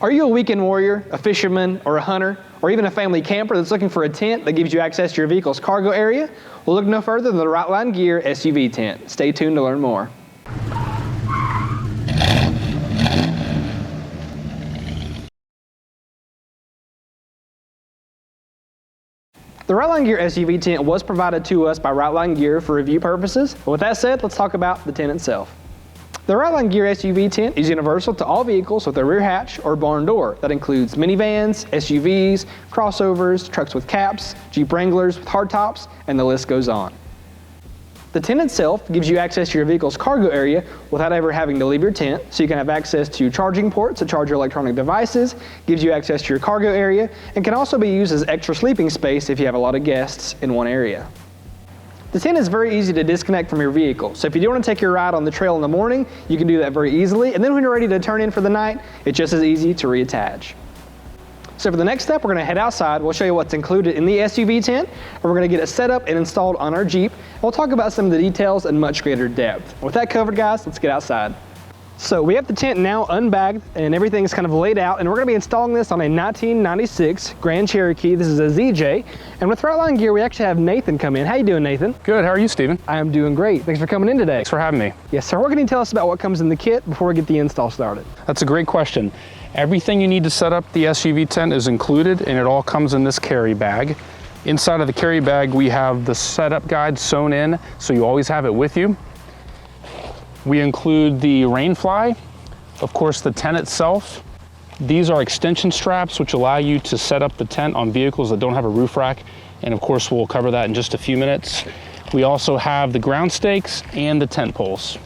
Are you a weekend warrior, a fisherman, or a hunter, or even a family camper that's looking for a tent that gives you access to your vehicle's cargo area? Well, look no further than the Rightline Gear SUV tent. Stay tuned to learn more. The Rightline Gear SUV tent was provided to us by Rightline Gear for review purposes. But with that said, let's talk about the tent itself. The Rightline Gear SUV tent is universal to all vehicles with a rear hatch or barn door. That includes minivans, SUVs, crossovers, trucks with caps, Jeep Wranglers with hardtops, and the list goes on. The tent itself gives you access to your vehicle's cargo area without ever having to leave your tent, so you can have access to charging ports to charge your electronic devices, gives you access to your cargo area, and can also be used as extra sleeping space if you have a lot of guests in one area. The tent is very easy to disconnect from your vehicle, so if you do want to take your ride on the trail in the morning, you can do that very easily, and then when you're ready to turn in for the night, it's just as easy to reattach. So for the next step, we're going to head outside. We'll show you what's included in the SUV tent, and we're going to get it set up and installed on our Jeep. We'll talk about some of the details in much greater depth. With that covered, guys, let's get outside. So we have the tent now unbagged and everything's kind of laid out, and we're going to be installing this on a 1996 Grand Cherokee. This is a ZJ, and with Rightline Gear we actually have Nathan come in. How you doing, Nathan? Good, how are you, Steven? I am doing great. Thanks for coming in today. Thanks for having me. Yes, sir. What can you tell us about what comes in the kit before we get the install started? That's a great question. Everything you need to set up the SUV tent is included, and it all comes in this carry bag. Inside of the carry bag we have the setup guide sewn in, so you always have it with you. We include the rain fly, of course the tent itself. These are extension straps which allow you to set up the tent on vehicles that don't have a roof rack, and of course we'll cover that in just a few minutes. We also have the ground stakes and the tent poles.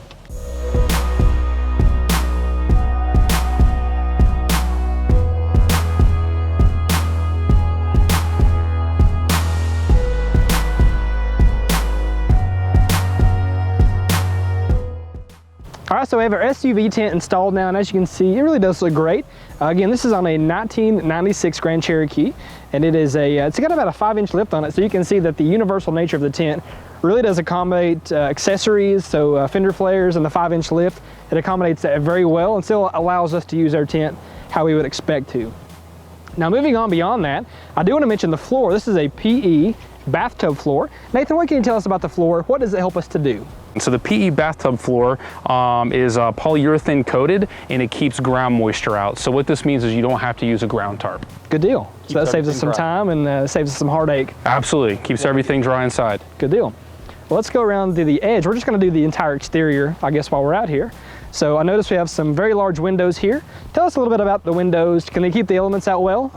All right, so we have our SUV tent installed now, and as you can see, it really does look great. Again, this is on a 1996 Grand Cherokee, and it's got about a 5-inch lift on it, so you can see that the universal nature of the tent really does accommodate accessories, so fender flares and the 5-inch lift. It accommodates that very well and still allows us to use our tent how we would expect to. Now, moving on beyond that, I do want to mention the floor. This is a PE bathtub floor. Nathan, what can you tell us about the floor? What does it help us to do? So the PE bathtub floor is polyurethane coated, and it keeps ground moisture out. So what this means is you don't have to use a ground tarp. Good deal. So that saves us some time and saves us some heartache. Absolutely, keeps everything dry inside. Good deal. Well, let's go around to the edge. We're just going to do the entire exterior, I guess, while we're out here. So I notice we have some very large windows here. Tell us a little bit about the windows. Can they keep the elements out well?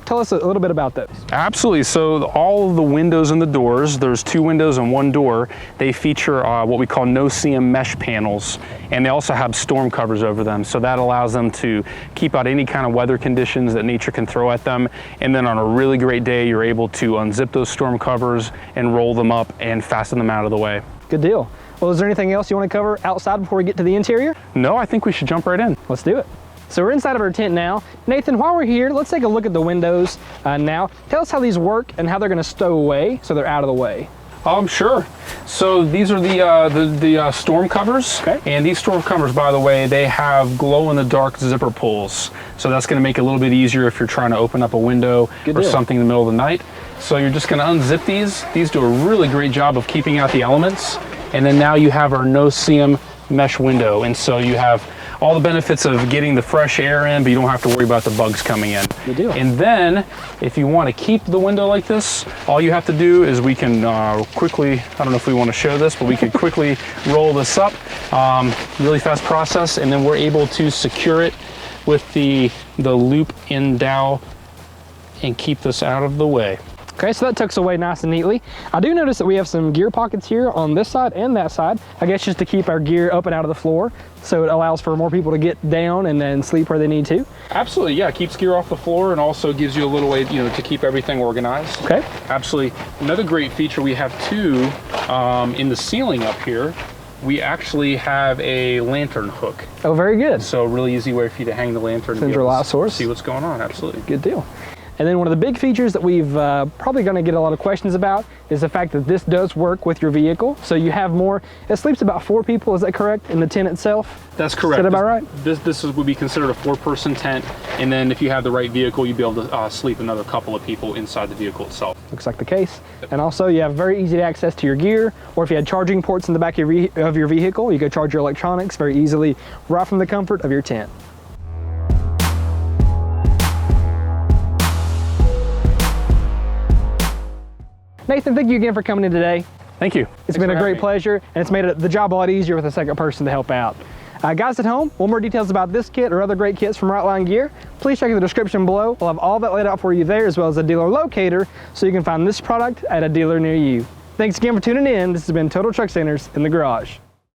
Tell us a little bit about those. Absolutely. So all of the windows and the doors, there's 2 windows and 1 door, they feature what we call no-seam mesh panels, and they also have storm covers over them. So that allows them to keep out any kind of weather conditions that nature can throw at them. And then on a really great day, you're able to unzip those storm covers and roll them up and fasten them out of the way. Good deal. Well, is there anything else you want to cover outside before we get to the interior? No, I think we should jump right in. Let's do it. So we're inside of our tent now. Nathan, while we're here, let's take a look at the windows now. Tell us how these work and how they're going to stow away so they're out of the way. Sure. So these are the storm covers. Okay. And these storm covers, by the way, they have glow-in-the-dark zipper pulls. So that's going to make it a little bit easier if you're trying to open up a window or something in the middle of the night. So you're just going to unzip these. These do a really great job of keeping out the elements. And then now you have our no-seam mesh window. And so you have all the benefits of getting the fresh air in, but you don't have to worry about the bugs coming in. Good deal. And then, if you want to keep the window like this, all you have to do is we can quickly, I don't know if we want to show this, but we could quickly roll this up, really fast process, and then we're able to secure it with the loop in dowel and keep this out of the way. Okay, so that tucks away nice and neatly. I do notice that we have some gear pockets here on this side and that side, I guess just to keep our gear up and out of the floor, so it allows for more people to get down and then sleep where they need to. Absolutely, yeah, keeps gear off the floor and also gives you a little way, to keep everything organized. Okay. Absolutely. Another great feature we have too, in the ceiling up here, we actually have a lantern hook. Oh, very good. So really easy way for you to hang the lantern. Central light source. See what's going on, absolutely. Good deal. And then one of the big features that we've probably going to get a lot of questions about is the fact that this does work with your vehicle. So you have more, it sleeps about 4 people, is that correct, in the tent itself? That's correct. Is that about right? This would be considered a 4-person tent, and then if you have the right vehicle, you'd be able to sleep another couple of people inside the vehicle itself. Looks like the case. And also you have very easy access to your gear, or if you had charging ports in the back of your vehicle, you could charge your electronics very easily right from the comfort of your tent. Nathan, thank you again for coming in today. Thank you. It's been a great pleasure, and it's made the job a lot easier with a second person to help out. Guys at home, want more details about this kit or other great kits from Rightline Gear, please check the description below. We'll have all that laid out for you there, as well as a dealer locator, so you can find this product at a dealer near you. Thanks again for tuning in. This has been Total Truck Centers in the Garage.